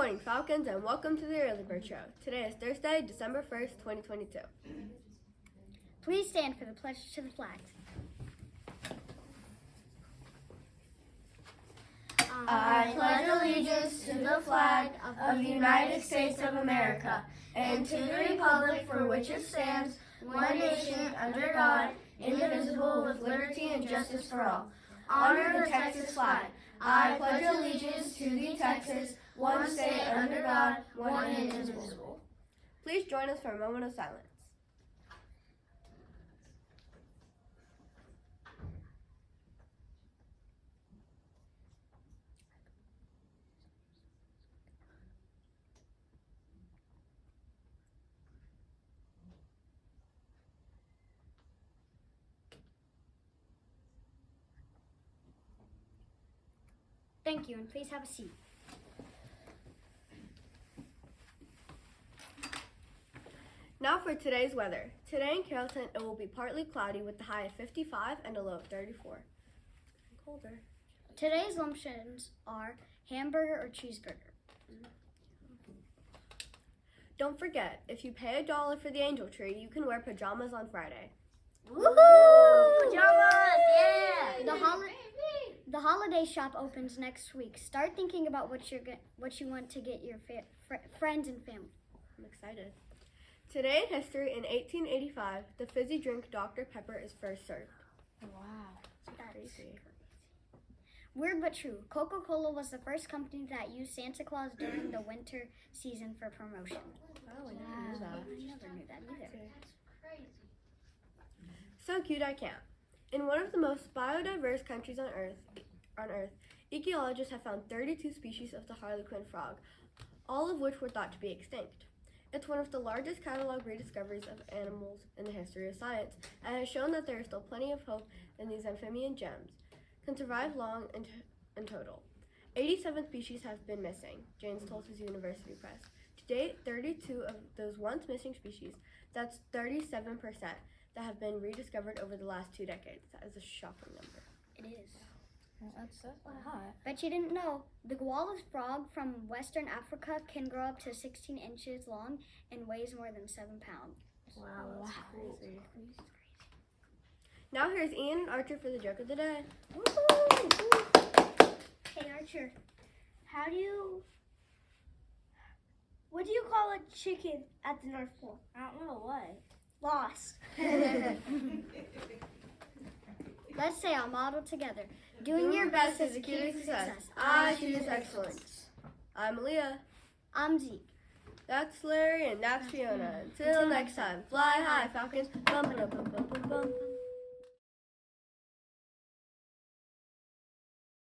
morning, Falcons, and welcome to the Early Bird Show. Today is Thursday, December 1st, 2022. Please stand for the pledge to the flag. I pledge allegiance to the flag of the United States of America and to the republic for which it stands, one nation, under God, indivisible, with liberty and justice for all. Honor the Texas flag. I pledge allegiance to the Texas, one state under God, one and indivisible. Please join us for a moment of silence. Thank you, and please have a seat. Now for today's weather. Today in Carrollton, it will be partly cloudy with a high of 55 and a low of 34. Colder. Today's options are hamburger or cheeseburger. Don't forget, if you pay $1 for the angel tree, you can wear pajamas on Friday. Woohoo! Pajamas! Yeah! The holiday shop opens next week. Start thinking about what you want to get your friends and family. I'm excited. Today in history, in 1885, the fizzy drink Dr. Pepper is first served. Wow. That's crazy. Weird but true. Coca-Cola was the first company that used Santa Claus during the winter season for promotion. Oh, I never knew that. I never knew that either. So cute I can't. In one of the most biodiverse countries on Earth, ecologists have found 32 species of the harlequin frog, all of which were thought to be extinct. It's one of the largest catalog rediscoveries of animals in the history of science, and has shown that there is still plenty of hope in these amphibian gems. Can survive long in total. 87 species have been missing, James told his university press. To date, 32 of those once missing species, that's 37%, that have been rediscovered over the last 2 decades. That is a shocking number. It is. Well, that's hot. Bet you didn't know. The koala frog from Western Africa can grow up to 16 inches long and weighs more than 7 pounds. Wow, that's crazy. Now here's Ian and Archer for the joke of the day. Hey Archer, what do you call a chicken at the North Pole? I don't know why. Lost. Let's say our motto together. Doing your best is the key to success. I choose excellence. I'm Aaliyah. I'm Zeke. That's Larry and that's Fiona. Until next time, fly high, Falcons. Bum, ba, dum, bum, bum.